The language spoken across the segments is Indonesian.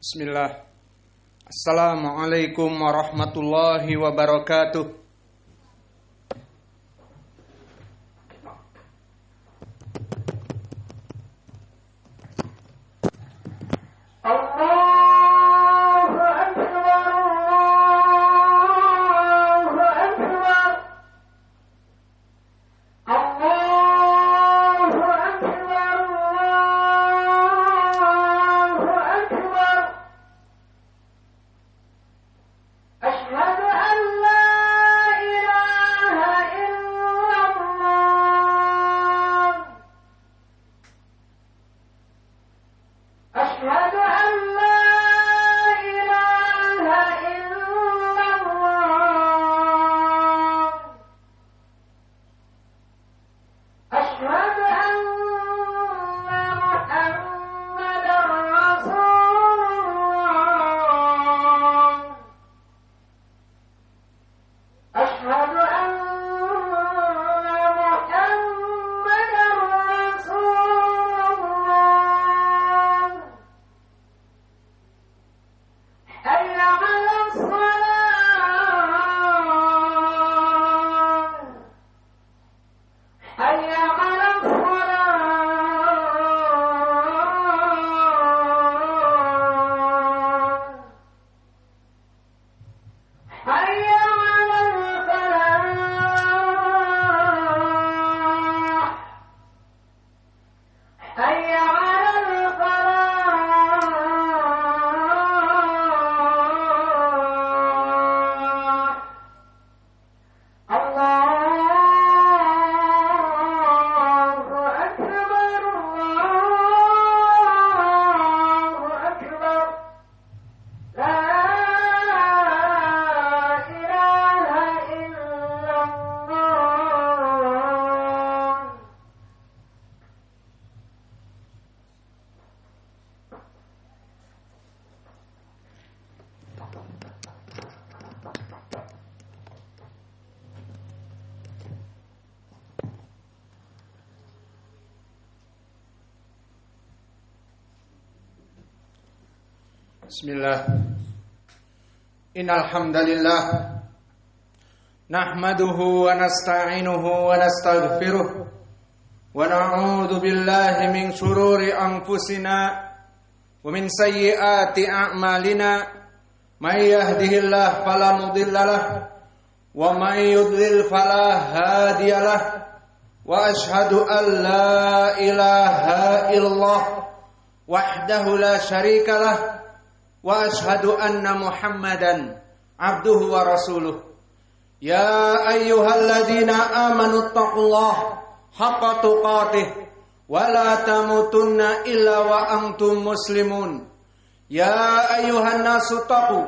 Bismillah. Assalamualaikum warahmatullahi wabarakatuh. Bismillah. Innal hamdalillah nahmaduhu wa nasta'inuhu wa nastaghfiruh wa na'udzu billahi min shururi anfusina wa min sayyiati a'malina may yahdihillahu fala mudhillalah wa may yudlil fala hadiyalah wa ashhadu an la ilaha illallah wahdahu la syarikalah wa ashhadu anna Muhammadan abduhu wa rasuluh. Ya ayyuhalladzina amanu taqullaha haqqa tuqatih wa la tamutunna illa wa antum muslimun. Ya ayyuhan nasu taqu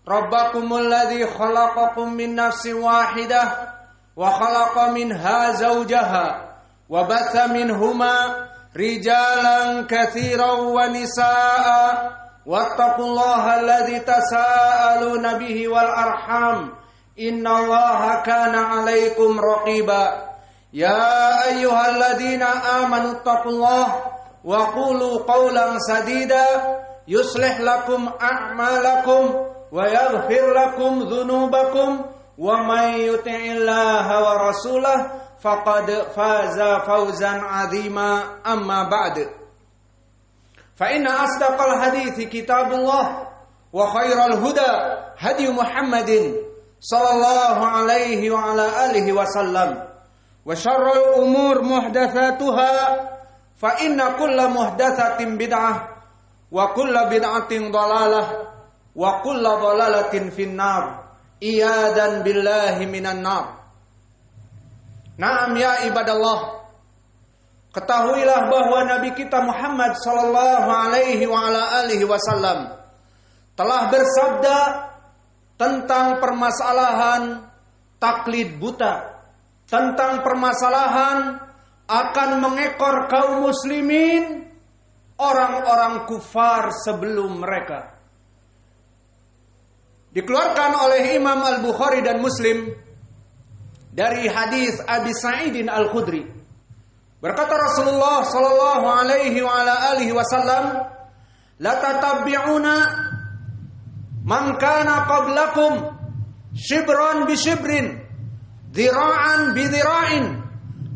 rabbakumul ladzi khalaqakum min nafsin wahidah wa khalaqa minha zawjaha wa batha minhuma rijalan katsiran wa nisaa'a wattaqullaha alladzi tasaaluna bihi wal arham innallaha kana 'alaikum raqiba. Ya ayyuhalladzina amanu taqullaha wa qulu qawlan sadida yuslih lakum a'malakum wa yaghfir lakum dhunubakum wa may yuti'illaha wa rasulahu faqad faza fawzan 'azima. Amma ba'd. فإن أصدق الحديث كتاب الله وخير الهدى هدي محمد صلى الله عليه وعلى آله وسلم وشر الأمور محدثاتها فإن كل محدثة بدعة وكل بدعة ضلالة وكل ضلالة في النار إياذا بالله من النار. Naam ya ibadallah, ketahuilah bahwa Nabi kita Muhammad sallallahu alaihi wa ala alihi wasallam telah bersabda tentang permasalahan taklid buta, tentang permasalahan akan mengekor kaum muslimin orang-orang kufar sebelum mereka. Dikeluarkan oleh Imam Al-Bukhari dan Muslim dari hadis Abi Sa'idin Al-Khudri. Berkata Rasulullah sallallahu alaihi wa ala alihi wasallam, la tatabbi'una man kana qablakum shibran bi shibrin, dhira'an bi dhira'in,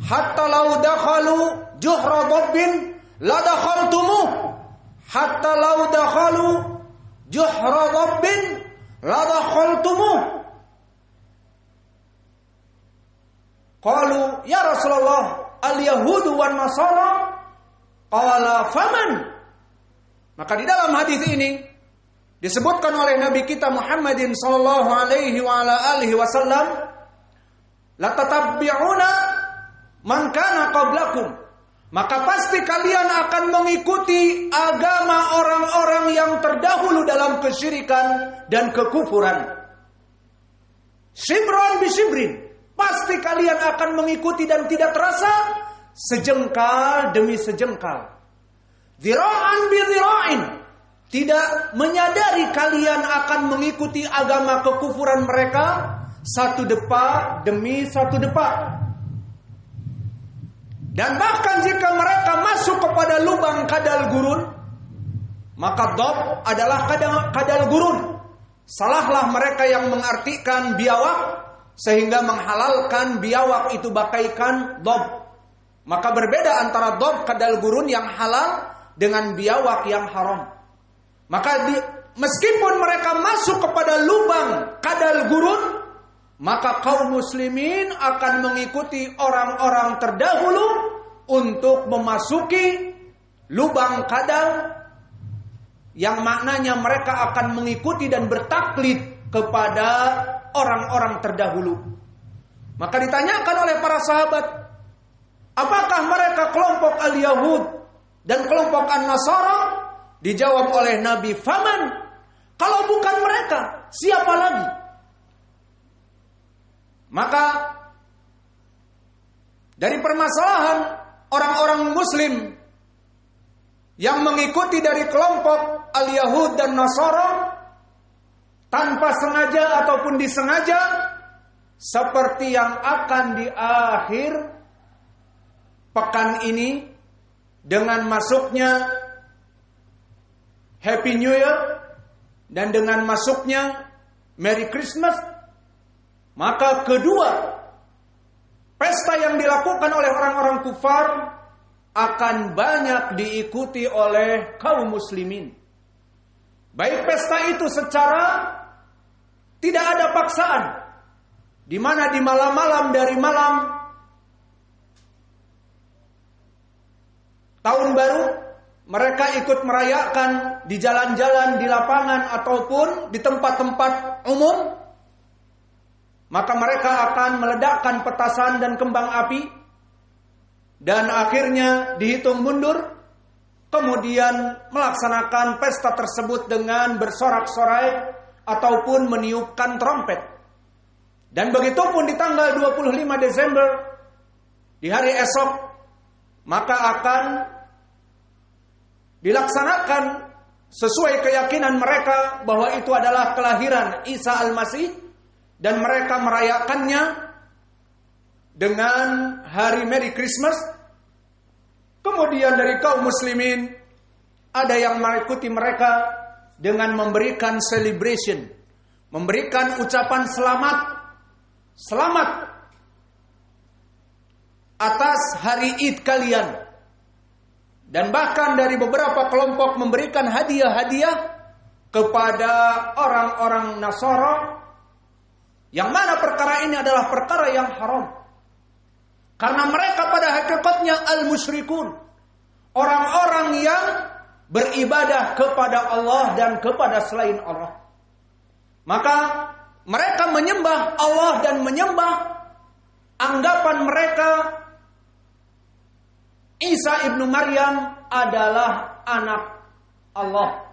hatta law dakhalu juhra dabbin la dakhaltumuh, hatta law dakhalu juhra dabbin la dakhaltumuh. Qalu ya Rasulullah al-yahudu wan nasara, qala faman. Maka di dalam hadis ini disebutkan oleh Nabi kita Muhammadin sallallahu alaihi wa ala alihi wasallam, la tatabbi'una man kana qablakum, maka pasti kalian akan mengikuti agama orang-orang yang terdahulu dalam kesyirikan dan kekufuran. Shibran bi shibrin, pasti kalian akan mengikuti dan tidak terasa sejengkal demi sejengkal. Dhira'an bi dhira'in, tidak menyadari kalian akan mengikuti agama kekufuran mereka satu depa demi satu depa. Dan bahkan jika mereka masuk kepada lubang kadal gurun, maka dhab adalah kadal gurun. Salahlah mereka yang mengartikan biawak sehingga menghalalkan biawak itu bagaikan dhab. Maka berbeda antara dhab kadal gurun yang halal dengan biawak yang haram. Maka meskipun mereka masuk kepada lubang kadal gurun, maka kaum muslimin akan mengikuti orang-orang terdahulu untuk memasuki lubang kadal, yang maknanya mereka akan mengikuti dan bertaklid kepada orang-orang terdahulu. Maka ditanyakan oleh para sahabat, apakah mereka kelompok al-Yahud dan kelompok an-Nasara? Dijawab oleh Nabi, faman, kalau bukan mereka, siapa lagi? Maka dari permasalahan orang-orang muslim yang mengikuti dari kelompok al-Yahud dan Nasara tanpa sengaja ataupun disengaja, seperti yang akan di akhir pekan ini dengan masuknya Happy New Year dan dengan masuknya Merry Christmas, maka kedua pesta yang dilakukan oleh orang-orang kufar akan banyak diikuti oleh kaum muslimin. Baik pesta itu secara tidak ada paksaan, di mana di malam-malam dari malam tahun baru mereka ikut merayakan di jalan-jalan, di lapangan ataupun di tempat-tempat umum. Maka mereka akan meledakkan petasan dan kembang api, dan akhirnya dihitung mundur, kemudian melaksanakan pesta tersebut dengan bersorak-sorai ataupun meniupkan trompet. Dan begitu pun di tanggal 25 Desember, di hari esok, maka akan dilaksanakan sesuai keyakinan mereka bahwa itu adalah kelahiran Isa Al-Masih, dan mereka merayakannya dengan hari Merry Christmas. Kemudian dari kaum muslimin ada yang mengikuti mereka dengan memberikan celebration, memberikan ucapan selamat atas hari Id kalian. Dan bahkan dari beberapa kelompok memberikan hadiah-hadiah kepada orang-orang Nasara, yang mana perkara ini adalah perkara yang haram. Karena mereka pada hakikatnya al-musyrikun, orang-orang yang beribadah kepada Allah dan kepada selain Allah. Maka mereka menyembah Allah dan menyembah anggapan mereka Isa ibnu Maryam adalah anak Allah,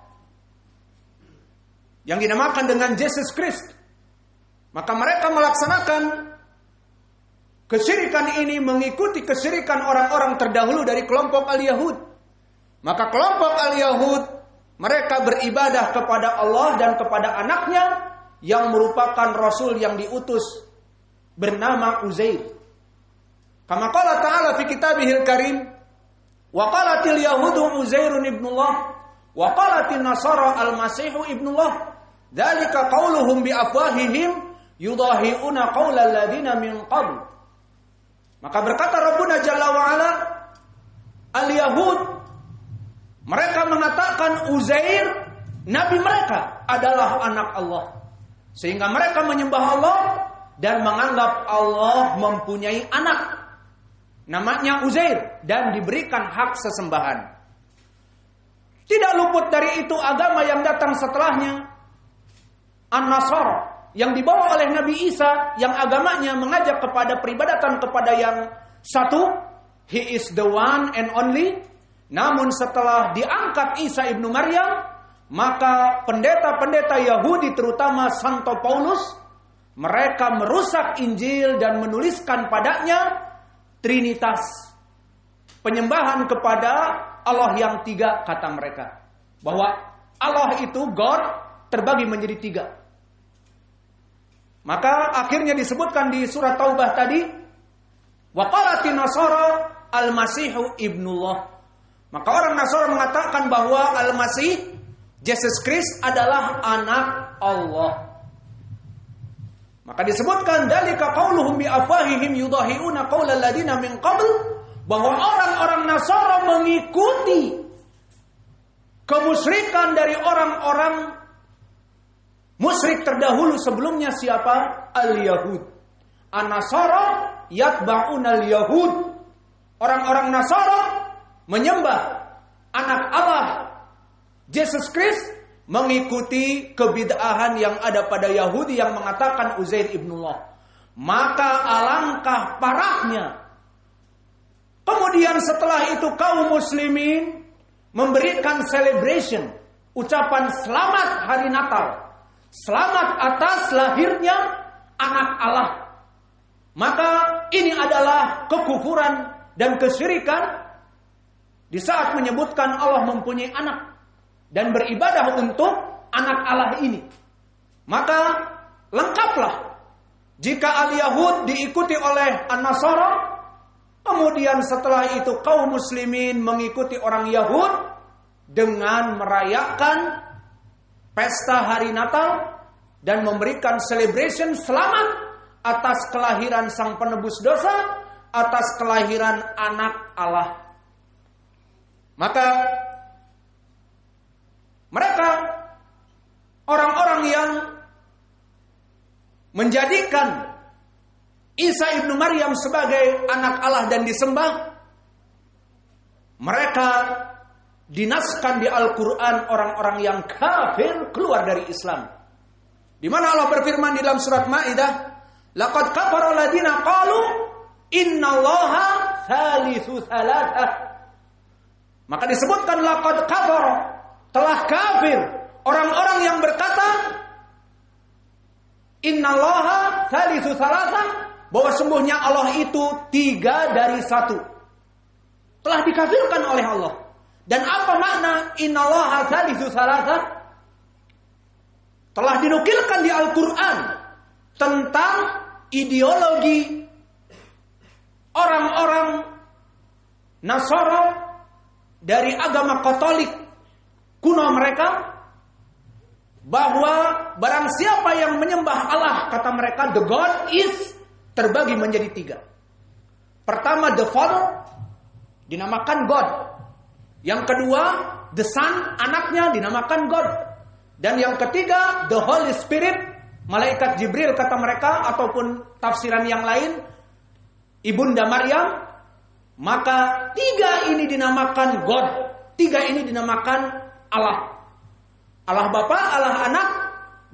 yang dinamakan dengan Jesus Christ. Maka mereka melaksanakan kesyirikan ini mengikuti kesyirikan orang-orang terdahulu dari kelompok al-Yahud. Maka kelompok al-Yahud mereka beribadah kepada Allah dan kepada anaknya yang merupakan Rasul yang diutus bernama Uzair. Kama qala ta'ala fi kitabihil karim, wa qalatil yahudu Uzairun ibnullah Wa qalatin nasara al-masihu ibnullah. Dzalika qauluhum bi afwahihim yudahiuna qaulal ladzina min qabl. Maka berkata Rabbuna Jalla wa Ala, al-Yahud, mereka mengatakan Uzair, nabi mereka, adalah anak Allah. Sehingga mereka menyembah Allah dan menganggap Allah mempunyai anak. Namanya Uzair dan diberikan hak sesembahan. Tidak luput dari itu agama yang datang setelahnya, An-Nasara, yang dibawa oleh Nabi Isa, yang agamanya mengajak kepada peribadatan kepada yang satu. He is the one and only. Namun setelah diangkat Isa ibnu Maryam, maka pendeta-pendeta Yahudi terutama Santo Paulus, mereka merusak Injil dan menuliskan padanya Trinitas, penyembahan kepada Allah yang tiga, kata mereka. Bahwa Allah itu, God, terbagi menjadi tiga. Maka akhirnya disebutkan di surat Taubah tadi, wa qalatin nasara al-masihu ibnullah. Maka orang Nasara mengatakan bahwa Al-Masih, Jesus Christ, adalah anak Allah. Maka disebutkan dalika qauluhum bi afwahihim yudahiuna qaulal ladina min qabl, bahwa orang-orang Nasara mengikuti kemusyrikan dari orang-orang musyrik terdahulu sebelumnya. Siapa? Al-Yahud. An-Nasara yatba'una al-Yahud. Orang-orang Nasara menyembah anak Allah Jesus Christ, mengikuti kebid'ahan yang ada pada Yahudi yang mengatakan Uzair ibnullah. Maka alangkah parahnya. Kemudian setelah itu kaum muslimin memberikan celebration, ucapan selamat hari Natal, selamat atas lahirnya anak Allah. Maka ini adalah kekufuran dan kesyirikan di saat menyebutkan Allah mempunyai anak dan beribadah untuk anak Allah ini. Maka lengkaplah jika al-Yahud diikuti oleh An-Nasara. Kemudian setelah itu kaum muslimin mengikuti orang Yahud dengan merayakan pesta hari Natal dan memberikan celebration selamat atas kelahiran sang penebus dosa, atas kelahiran anak Allah. Maka mereka orang-orang yang menjadikan Isa ibnu Maryam sebagai anak Allah dan disembah, mereka dinaskan di Al-Quran orang-orang yang kafir keluar dari Islam. Di mana Allah berfirman di dalam surat Maidah, laqad kafara alladziina qalu innallaha tsalitsu tsalatsah. Maka disebutkan laqad kafara, telah kafir orang-orang yang berkata innallaha tsalitsu tsalatsah, bahwa sungguhnya Allah itu 3 dari 1. Telah dikafirkan oleh Allah. Dan apa makna innallaha tsalitsu tsalatsah? Telah dinukilkan di Al-Quran tentang ideologi orang-orang Nasara dari agama Katolik kuno mereka, bahwa barang siapa yang menyembah Allah, kata mereka, the God is terbagi menjadi 3. Pertama, the Father, dinamakan God. Yang kedua, the Son, anaknya, dinamakan God. Dan yang ketiga, the Holy Spirit, malaikat Jibril kata mereka, ataupun tafsiran yang lain, Ibunda Maryam. Maka 3 ini dinamakan God, 3 ini dinamakan Allah. Allah Bapa, Allah Anak,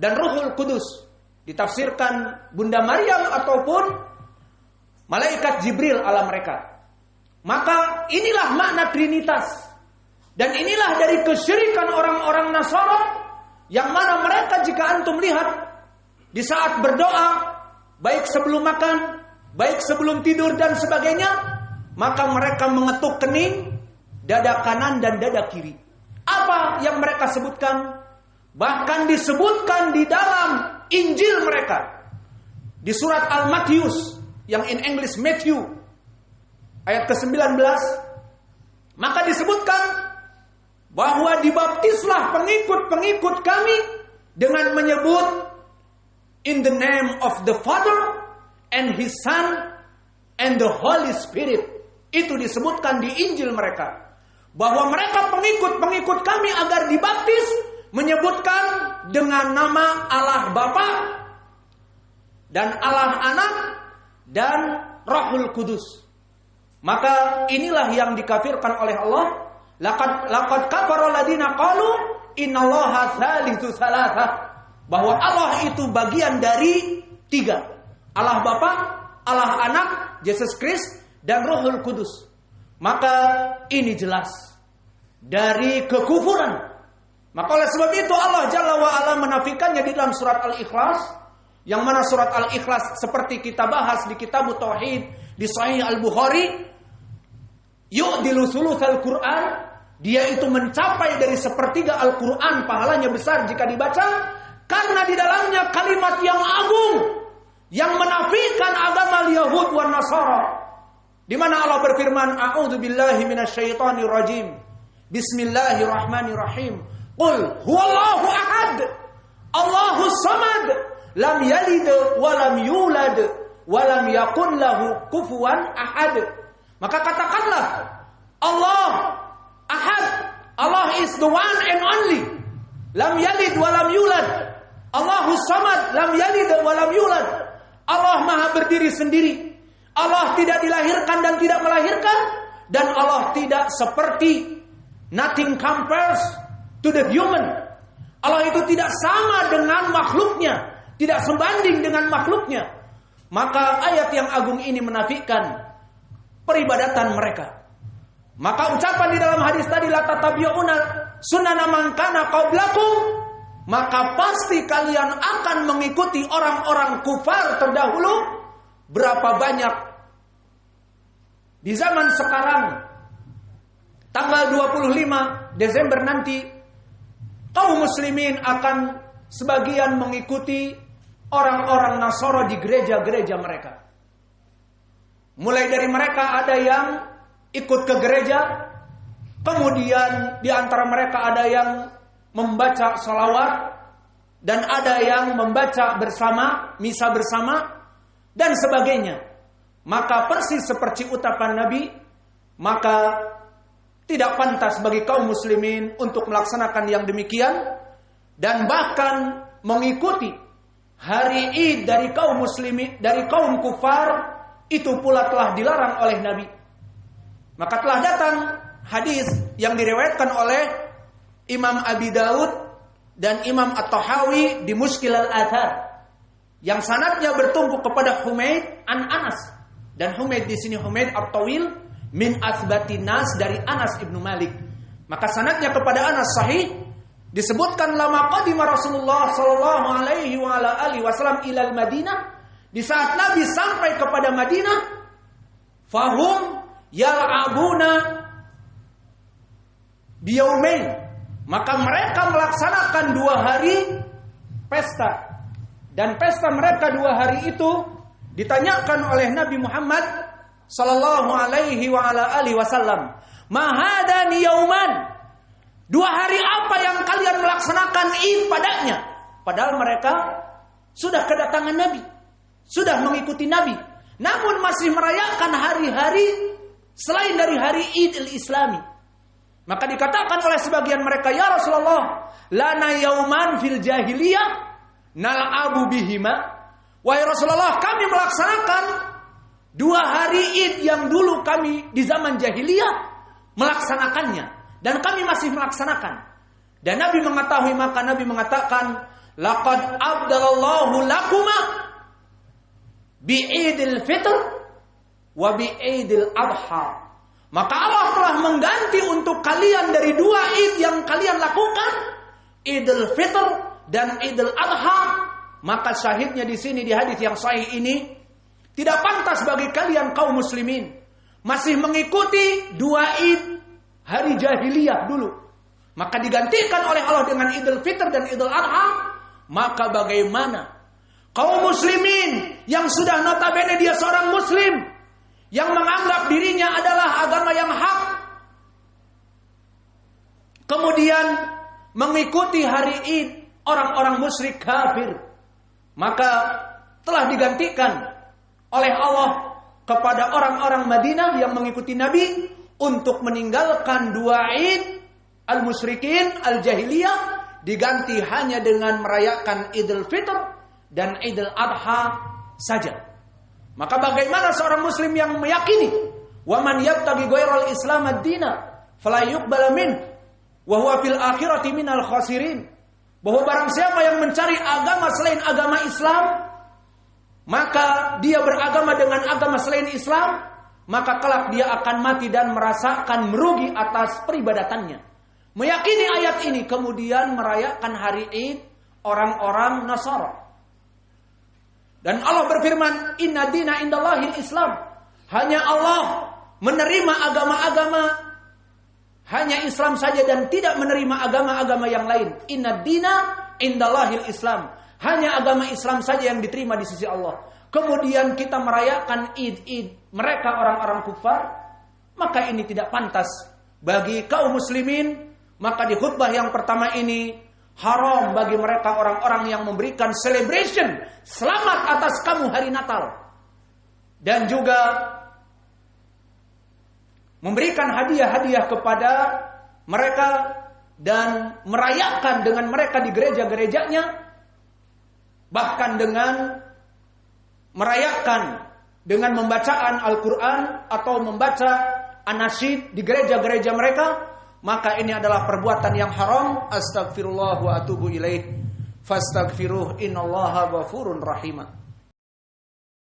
dan Ruhul Kudus. Ditafsirkan Bunda Maryam ataupun malaikat Jibril ala mereka. Maka inilah makna Trinitas. Dan inilah dari kesyirikan orang-orang Nasara, yang mana mereka jika antum lihat di saat berdoa, baik sebelum makan, baik sebelum tidur dan sebagainya, maka mereka mengetuk kening, dada kanan dan dada kiri. Apa yang mereka sebutkan? Bahkan disebutkan di dalam Injil mereka, di surat Al-Matius, yang in English Matthew, ayat ke-19, maka disebutkan bahwa dibaptislah pengikut-pengikut kami dengan menyebut in the name of the Father and His Son and the Holy Spirit. Itu disebutkan di Injil mereka, bahwa mereka pengikut-pengikut kami agar dibaptis menyebutkan dengan nama Allah Bapa dan Allah Anak dan Rohul Kudus. Maka inilah yang dikafirkan oleh Allah. Laqad kafara alladziina qalu innallaha tsalitsu tsalatsa. Bahwa Allah itu bagian dari 3. Allah Bapa, Allah Anak, Yesus Kristus dan Rohul Kudus. Maka ini jelas dari kekufuran. Maka oleh sebab itu Allah Jalla wa Ala menafikannya di dalam surat Al-Ikhlas. Yang mana surat Al-Ikhlas seperti kita bahas di Kitab Tauhid di Sahih Al-Bukhari, yu'dilu thulutsal Qur'an, dia itu mencapai dari 1/3 Al-Quran, pahalanya besar jika dibaca, karena di dalamnya kalimat yang agung yang menafikan agama Yahud wan Nasara. Di mana Allah berfirman, a'udzubillahi minasyaitonir rajim. Bismillahirrahmanirrahim. Qul huwallahu ahad. Allahus samad. Lam yalid wa lam yulad wa lam yakul lahu kufuwan ahad. Maka katakanlah, Allah ahad. Allah is the one and only. Lam yalid wa lam yulad. Allahus samad. Lam yalid wa lam yulad. Allah maha berdiri sendiri. Allah tidak dilahirkan dan tidak melahirkan. Dan Allah tidak seperti, nothing compares to the human. Allah itu tidak sama dengan makhluknya, tidak sebanding dengan makhluknya. Maka ayat yang agung ini menafikan peribadatan mereka. Maka ucapan di dalam hadis tadi, la tatabi'una sunana man kana qablakum, maka pasti kalian akan mengikuti orang-orang kufar terdahulu. Berapa banyak di zaman sekarang, tanggal 25 Desember nanti, kaum muslimin akan sebagian mengikuti orang-orang Nasara di gereja-gereja mereka. Mulai dari mereka ada yang ikut ke gereja, kemudian di antara mereka ada yang membaca salawat, dan ada yang membaca bersama, misa bersama, dan sebagainya. Maka persis seperti ucapan Nabi, maka tidak pantas bagi kaum muslimin untuk melaksanakan yang demikian, dan bahkan mengikuti hari Id dari kaum muslimin, dari kaum kufar, itu pula telah dilarang oleh Nabi. Maka telah datang hadis yang diriwayatkan oleh Imam Abi Daud dan Imam At-Tahawi di Mushkil Al-Athar, yang sanadnya bertumpu kepada Humaid an Anas. Dan Humaid di sini Humaid At-Tawil min athbatin nas, dari Anas ibnu Malik. Maka sanadnya kepada Anas sahih. Disebutkan lama qadima Rasulullah sallallahu alaihi wa ala alihi wasallam ilal Madinah, di saat Nabi sampai kepada Madinah, fahum yal'abuna biyaumain, maka mereka melaksanakan 2 hari pesta. Dan pesta mereka 2 hari itu ditanyakan oleh Nabi Muhammad sallallahu alaihi wa ala alihi wasallam, "Mahadani yauman?" 2 hari apa yang kalian melaksanakan Id padanya? Padahal mereka sudah kedatangan Nabi, sudah mengikuti Nabi, namun masih merayakan hari-hari selain dari hari Idul Islami. Maka dikatakan oleh sebagian mereka, "Ya Rasulullah, lana yauman fil jahiliyah nal'abu bihima." Wahai Rasulullah, kami melaksanakan 2 hari Id yang dulu kami di zaman jahiliyah melaksanakannya, dan kami masih melaksanakan. Dan Nabi mengetahui, maka Nabi mengatakan, laqad abdalallahu lakuma bi'idil fitr wa bi'idil adha. Maka Allah telah mengganti untuk kalian dari 2 Id yang kalian lakukan, Idul Fitr dan Idul Adha. Maka syahidnya di sini di hadis yang sahih ini, tidak pantas bagi kalian kaum muslimin masih mengikuti 2 Id hari jahiliyah dulu, maka digantikan oleh Allah dengan Idul Fitr dan Idul Adha. Maka bagaimana kaum muslimin yang sudah notabene dia seorang muslim, yang menganggap dirinya adalah agama yang hak, kemudian mengikuti hari Id orang-orang musyrik kafir, maka telah digantikan oleh Allah kepada orang-orang Madinah yang mengikuti Nabi untuk meninggalkan dua Id al-musyrikin al-jahiliyah, diganti hanya dengan merayakan Idul Fitr dan Idul Adha saja. Maka bagaimana seorang muslim yang meyakini wa man yabtaghi ghairal islam ad-dina fala yuqbal min wa huwa fil akhirati minal khasirin, bahwa barang siapa yang mencari agama selain agama Islam, maka dia beragama dengan agama selain Islam, maka kelak dia akan mati dan merasakan merugi atas peribadatannya. Meyakini ayat ini kemudian merayakan hari Id orang-orang Nasara. Dan Allah berfirman, inna dina indallahil Islam. Hanya Allah menerima agama-agama, hanya Islam saja dan tidak menerima agama-agama yang lain. Inna dina indallahil Islam. Hanya agama Islam saja yang diterima di sisi Allah. Kemudian kita merayakan Id mereka orang-orang kufar, maka ini tidak pantas bagi kaum muslimin. Maka di khutbah yang pertama ini, haram bagi mereka orang-orang yang memberikan celebration, selamat atas kamu hari Natal, dan juga memberikan hadiah-hadiah kepada mereka dan merayakan dengan mereka di gereja-gerejanya, bahkan dengan merayakan dengan membacaan Al-Quran atau membaca anasyid di gereja-gereja mereka. Maka ini adalah perbuatan yang haram. Astaghfirullah wa atubu ilaih. Fastaghfiruh innallaha ghafurur rahim.